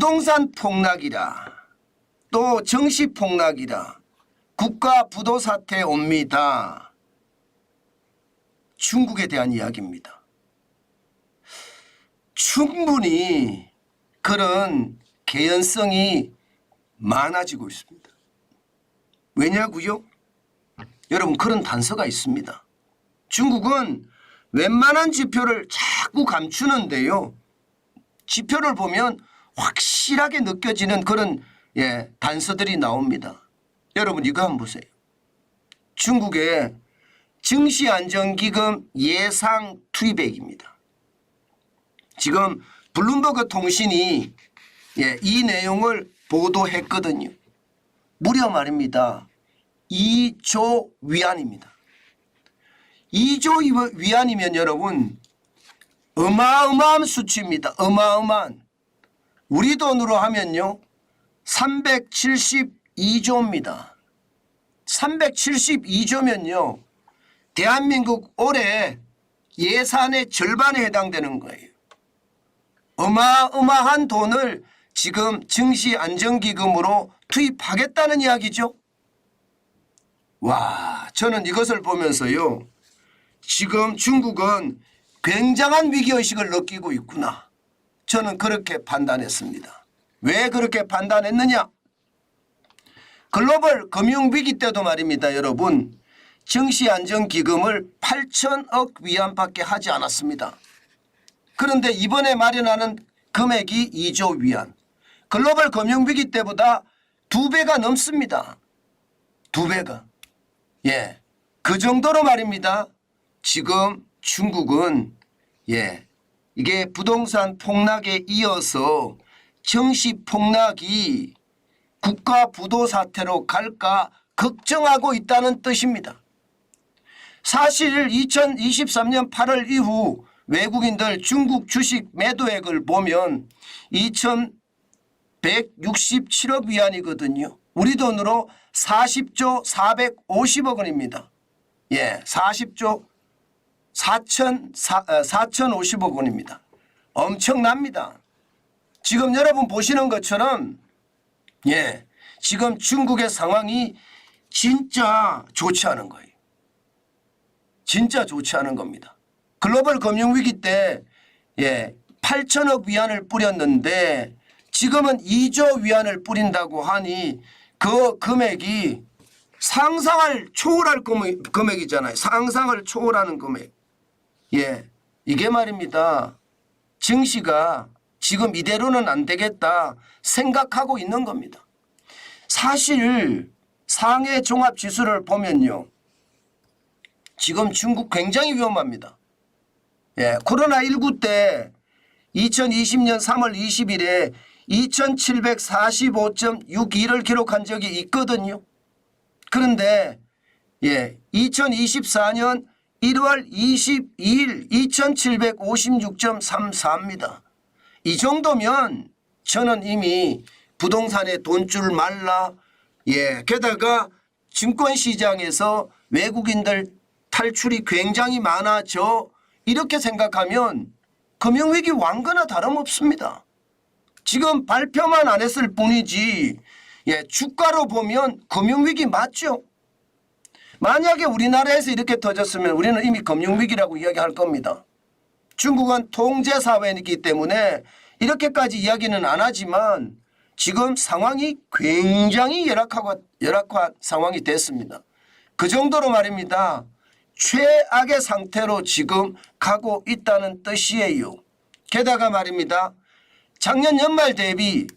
부동산 폭락이라 또 정시 폭락이라 국가 부도 사태 옵니다. 중국에 대한 이야기입니다. 충분히 그런 개연성이 많아지고 있습니다. 왜냐고요? 여러분 그런 단서가 있습니다. 중국은 웬만한 지표를 자꾸 감추는데요. 지표를 보면 확실하게 느껴지는 그런 단서들이 나옵니다. 여러분 이거 한번 보세요. 중국의 증시안정기금 예상 투입액입니다. 지금 블룸버그 통신이 이 내용을 보도했거든요. 무려 말입니다. 2조 위안입니다. 2조 위안이면 여러분 어마어마한 수치입니다. 어마어마한. 우리 돈으로 하면요 372조입니다. 372조면요 대한민국 올해 예산의 절반에 해당되는 거예요. 어마어마한 돈을 지금 증시안정기금으로 투입하겠다는 이야기죠. 와, 저는 이것을 보면서요 지금 중국은 굉장한 위기의식을 느끼고 있구나. 저는 그렇게 판단했습니다. 왜 그렇게 판단했느냐? 글로벌 금융위기 때도 말입니다. 여러분 증시안정기금을 8천억 위안밖에 하지 않았습니다. 그런데 이번에 마련하는 금액이 2조 위안. 글로벌 금융위기 때보다 2배가 넘습니다. 2배가. 그 정도로 말입니다. 지금 중국은 이게 부동산 폭락에 이어서 정시 폭락이 국가 부도 사태로 갈까 걱정하고 있다는 뜻입니다. 사실 2023년 8월 이후 외국인들 중국 주식 매도액을 보면 2,167억 위안이거든요. 우리 돈으로 40조 450억 원입니다. 40조 4,050억 원입니다. 엄청납니다. 지금 여러분 보시는 것처럼 지금 중국의 상황이 진짜 좋지 않은 거예요. 진짜 좋지 않은 겁니다. 글로벌 금융위기 때 8천억 위안을 뿌렸는데 지금은 2조 위안을 뿌린다고 하니 그 금액이 상상을 초월할 금액이잖아요. 상상을 초월하는 금액. 이게 말입니다. 증시가 지금 이대로는 안 되겠다 생각하고 있는 겁니다. 사실 상해 종합지수를 보면요. 지금 중국 굉장히 위험합니다. 코로나19 때 2020년 3월 20일에 2745.62를 기록한 적이 있거든요. 그런데 2024년 1월 22일 2756.34입니다. 이 정도면 저는 이미 부동산에 돈줄 말라 게다가 증권시장에서 외국인들 탈출이 굉장히 많아져 이렇게 생각하면 금융위기 완거나 다름없습니다. 지금 발표만 안 했을 뿐이지 주가로 보면 금융위기 맞죠? 만약에 우리나라에서 이렇게 터졌으면 우리는 이미 금융위기라고 이야기할 겁니다. 중국은 통제사회이기 때문에 이렇게까지 이야기는 안 하지만 지금 상황이 굉장히 열악한 상황이 됐습니다. 그 정도로 말입니다. 최악의 상태로 지금 가고 있다는 뜻이에요. 게다가 말입니다. 작년 연말 대비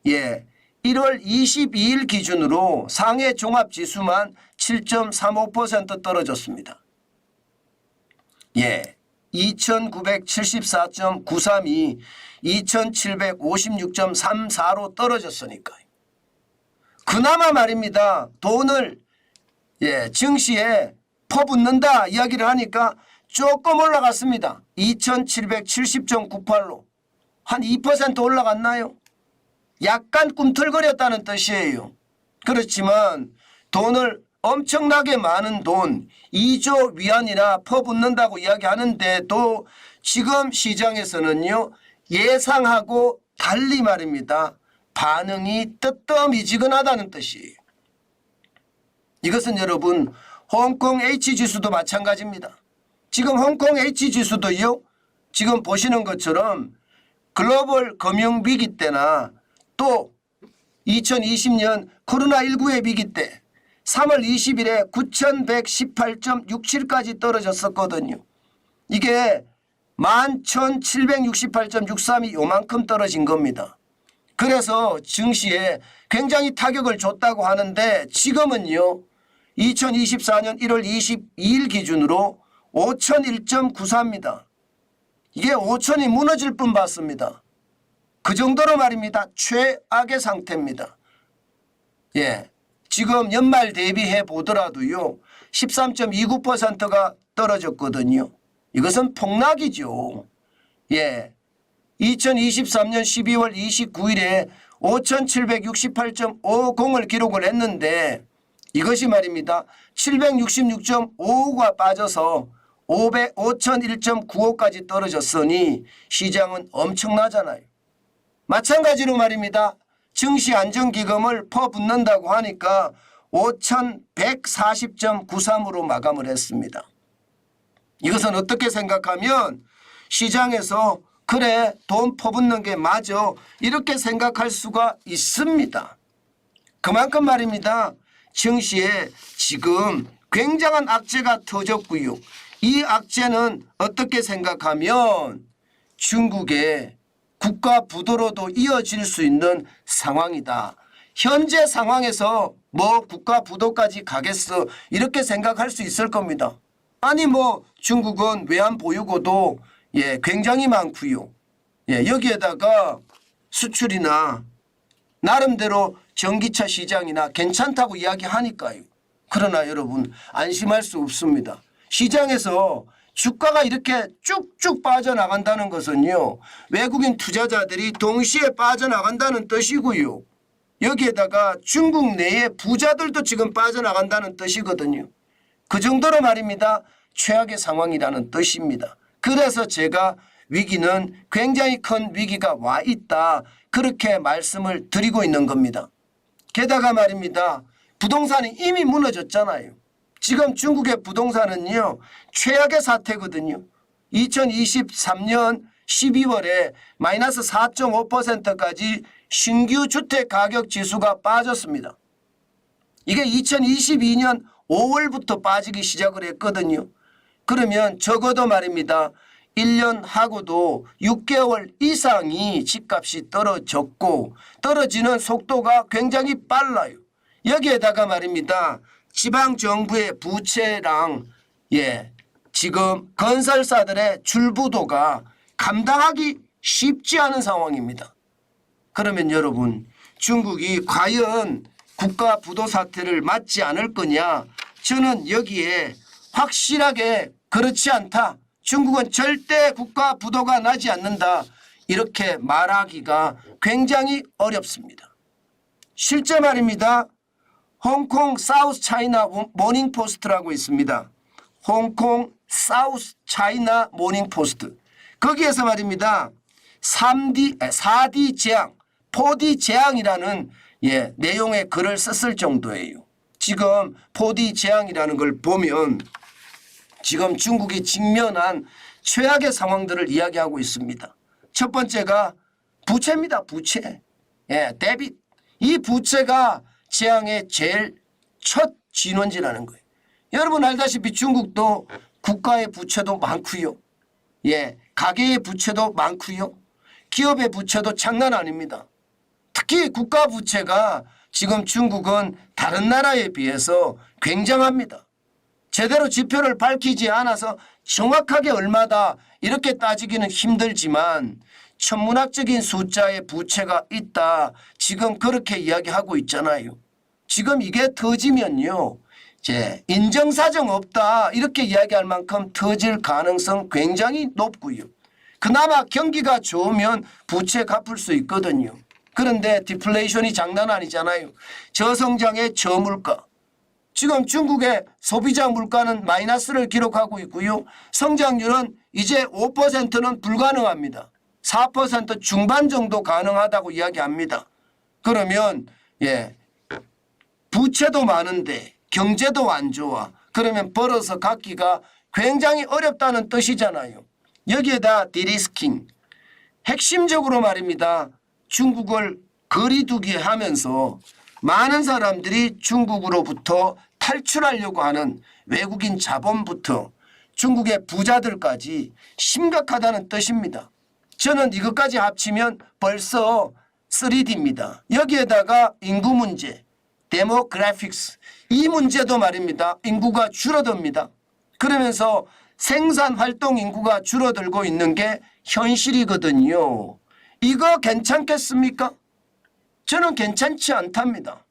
1월 22일 기준으로 상해 종합지수만 7.35% 떨어졌습니다. 2974.93이 2756.34로 떨어졌으니까요. 그나마 말입니다. 돈을 증시에 퍼붓는다 이야기를 하니까 조금 올라갔습니다. 2770.98로 한 2% 올라갔나요? 약간 꿈틀거렸다는 뜻이에요. 그렇지만 돈을 엄청나게 많은 돈 2조 위안이나 퍼붓는다고 이야기하는데도 지금 시장에서는요 예상하고 달리 말입니다. 반응이 뜨뜻미지근하다는 뜻이에요. 이것은 여러분 홍콩 H지수도 마찬가지입니다. 지금 홍콩 H지수도요. 지금 보시는 것처럼 글로벌 금융위기 때나 또 2020년 코로나19의 위기 때 3월 20일에 9118.67까지 떨어졌었거든요. 이게 11,768.63이 요만큼 떨어진 겁니다. 그래서 증시에 굉장히 타격을 줬다고 하는데 지금은요. 2024년 1월 22일 기준으로 5,001.94입니다. 이게 5,000이 무너질 뻔 봤습니다. 그 정도로 말입니다. 최악의 상태입니다. 예, 지금 연말 대비해 보더라도요. 13.29%가 떨어졌거든요. 이것은 폭락이죠. 예, 2023년 12월 29일에 5,768.50을 기록을 했는데 이것이 말입니다. 766.55가 빠져서 5,001.95까지 떨어졌으니 시장은 엄청나잖아요. 마찬가지로 말입니다. 증시 안정기금을 퍼붓는다고 하니까 5,140.93으로 마감을 했습니다. 이것은 어떻게 생각하면 시장에서 그래 돈 퍼붓는 게 맞아 이렇게 생각할 수가 있습니다. 그만큼 말입니다. 증시에 지금 굉장한 악재가 터졌고요. 이 악재는 어떻게 생각하면 중국의 국가 부도로도 이어질 수 있는 상황이다. 현재 상황에서 뭐 국가 부도까지 가겠어 이렇게 생각할 수 있을 겁니다. 아니 뭐 중국은 외환 보유고도 굉장히 많고요. 여기에다가 수출이나 나름대로 전기차 시장이나 괜찮다고 이야기하니까요. 그러나 여러분 안심할 수 없습니다. 시장에서 주가가 이렇게 쭉쭉 빠져나간다는 것은요. 외국인 투자자들이 동시에 빠져나간다는 뜻이고요. 여기에다가 중국 내의 부자들도 지금 빠져나간다는 뜻이거든요. 그 정도로 말입니다. 최악의 상황이라는 뜻입니다. 그래서 제가 위기는 굉장히 큰 위기가 와 있다. 그렇게 말씀을 드리고 있는 겁니다. 게다가 말입니다. 부동산이 이미 무너졌잖아요. 지금 중국의 부동산은요. 최악의 사태거든요. 2023년 12월에 마이너스 4.5%까지 신규 주택 가격 지수가 빠졌습니다. 이게 2022년 5월부터 빠지기 시작을 했거든요. 그러면 적어도 말입니다. 1년 하고도 6개월 이상이 집값이 떨어졌고 떨어지는 속도가 굉장히 빨라요. 여기에다가 말입니다. 지방정부의 부채랑 지금 건설사들의 줄부도가 감당하기 쉽지 않은 상황입니다. 그러면 여러분 중국이 과연 국가 부도 사태를 맞지 않을 거냐? 저는 여기에 확실하게 그렇지 않다. 중국은 절대 국가 부도가 나지 않는다. 이렇게 말하기가 굉장히 어렵습니다. 실제 말입니다. 홍콩 사우스 차이나 모닝 포스트라고 있습니다. 홍콩 사우스 차이나 모닝 포스트. 거기에서 말입니다. 4D 재앙, 4D 재앙이라는 내용의 글을 썼을 정도예요. 지금 4D 재앙이라는 걸 보면 지금 중국이 직면한 최악의 상황들을 이야기하고 있습니다. 첫 번째가 부채입니다. 부채. 데빗. 이 부채가 재앙의 제일 첫 진원지라는 거예요. 여러분 알다시피 중국도 국가의 부채도 많고요. 가계의 부채도 많고요. 기업의 부채도 장난 아닙니다. 특히 국가 부채가 지금 중국은 다른 나라에 비해서 굉장합니다. 제대로 지표를 밝히지 않아서 정확하게 얼마다 이렇게 따지기는 힘들지만 천문학적인 숫자의 부채가 있다. 지금 그렇게 이야기하고 있잖아요. 지금 이게 터지면요. 인정사정 없다. 이렇게 이야기할 만큼 터질 가능성 굉장히 높고요. 그나마 경기가 좋으면 부채 갚을 수 있거든요. 그런데 디플레이션이 장난 아니잖아요. 저성장의 저물가. 지금 중국의 소비자 물가는 마이너스를 기록하고 있고요. 성장률은 이제 5%는 불가능합니다. 4% 중반 정도 가능하다고 이야기합니다. 그러면 부채도 많은데 경제도 안 좋아. 그러면 벌어서 갚기가 굉장히 어렵다는 뜻이잖아요. 여기에다 디리스킹. 핵심적으로 말입니다. 중국을 거리두기 하면서 많은 사람들이 중국으로부터 탈출하려고 하는 외국인 자본부터 중국의 부자들까지 심각하다는 뜻입니다. 저는 이것까지 합치면 벌써 3D입니다. 여기에다가 인구 문제, 데모그래픽스, 이 문제도 말입니다. 인구가 줄어듭니다. 그러면서 생산활동 인구가 줄어들고 있는 게 현실이거든요. 이거 괜찮겠습니까? 저는 괜찮지 않답니다.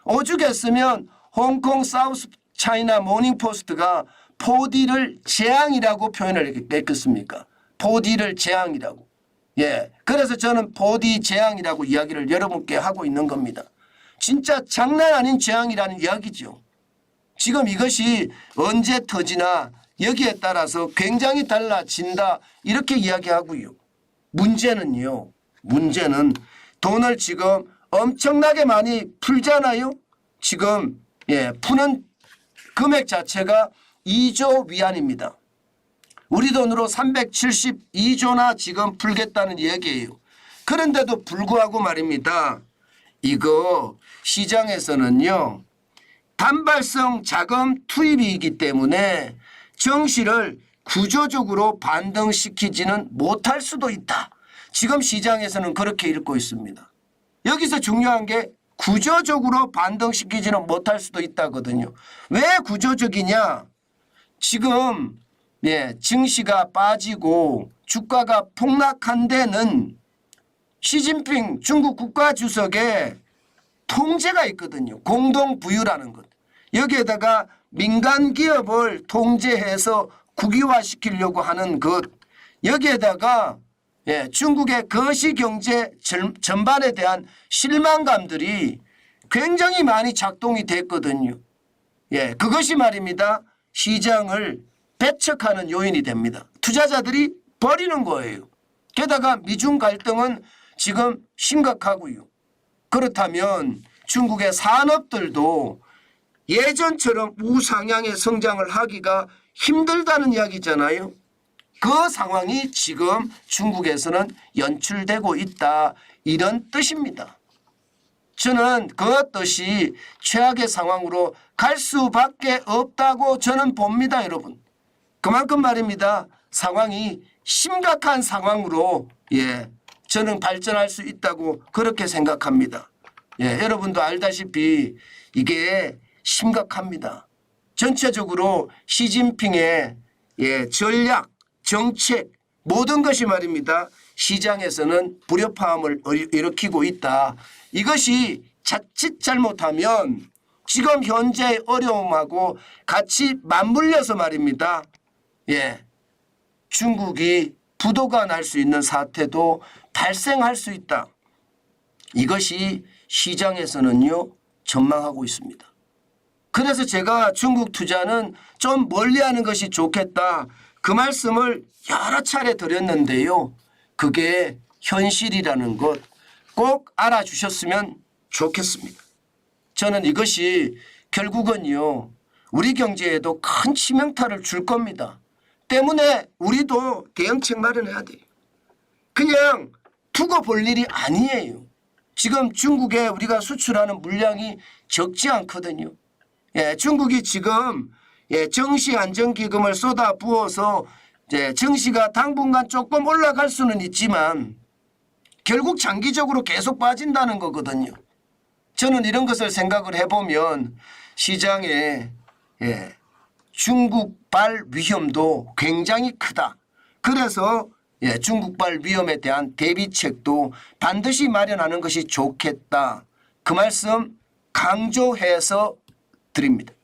오죽했으면 홍콩 사우스 차이나 모닝포스트가 4D를 재앙이라고 표현을 했겠습니까? 4D를 재앙이라고. 그래서 저는 4D 재앙이라고 이야기를 여러분께 하고 있는 겁니다. 진짜 장난 아닌 재앙이라는 이야기죠. 지금 이것이 언제 터지나 여기에 따라서 굉장히 달라진다 이렇게 이야기하고요. 문제는 돈을 지금 엄청나게 많이 풀잖아요. 지금 푸는 금액 자체가 2조 위안입니다. 우리 돈으로 372조나 지금 풀겠다는 얘기예요. 그런데도 불구하고 말입니다. 이거 시장에서는요. 단발성 자금 투입이기 때문에 정시를 구조적으로 반등시키지는 못할 수도 있다. 지금 시장에서는 그렇게 읽고 있습니다. 여기서 중요한 게 구조적으로 반등시키지는 못할 수도 있다거든요. 왜 구조적이냐? 지금 증시가 빠지고 주가가 폭락한 데는 시진핑 중국 국가주석의 통제가 있거든요. 공동부유라는 것. 여기에다가 민간 기업을 통제해서 국유화시키려고 하는 것. 여기에다가 중국의 거시경제 전반에 대한 실망감들이 굉장히 많이 작동이 됐거든요. 그것이 말입니다. 시장을 배척하는 요인이 됩니다. 투자자들이 버리는 거예요. 게다가 미중 갈등은 지금 심각하고요. 그렇다면 중국의 산업들도 예전처럼 우상향의 성장을 하기가 힘들다는 이야기잖아요. 그 상황이 지금 중국에서는 연출되고 있다. 이런 뜻입니다. 저는 그 뜻이 최악의 상황으로 갈 수밖에 없다고 저는 봅니다. 여러분. 그만큼 말입니다. 상황이 심각한 상황으로 저는 발전할 수 있다고 그렇게 생각합니다. 여러분도 알다시피 이게 심각합니다. 전체적으로 시진핑의 전략, 정책 모든 것이 말입니다. 시장에서는 불협화음을 일으키고 있다. 이것이 자칫 잘못하면 지금 현재의 어려움하고 같이 맞물려서 말입니다. 중국이 부도가 날 수 있는 사태도 발생할 수 있다. 이것이 시장에서는요 전망하고 있습니다. 그래서 제가 중국 투자는 좀 멀리하는 것이 좋겠다. 그 말씀을 여러 차례 드렸는데요. 그게 현실이라는 것 꼭 알아주셨으면 좋겠습니다. 저는 이것이 결국은요 우리 경제에도 큰 치명타를 줄 겁니다. 때문에 우리도 대응책 마련해야 돼요. 그냥 두고 볼 일이 아니에요. 지금 중국에 우리가 수출하는 물량이 적지 않거든요. 중국이 지금 정시안정기금을 쏟아부어서 정시가 당분간 조금 올라갈 수는 있지만 결국 장기적으로 계속 빠진다는 거거든요. 저는 이런 것을 생각을 해보면 시장에 중국발 위험도 굉장히 크다. 그래서 중국발 위험에 대한 대비책도 반드시 마련하는 것이 좋겠다. 그 말씀 강조해서 드립니다.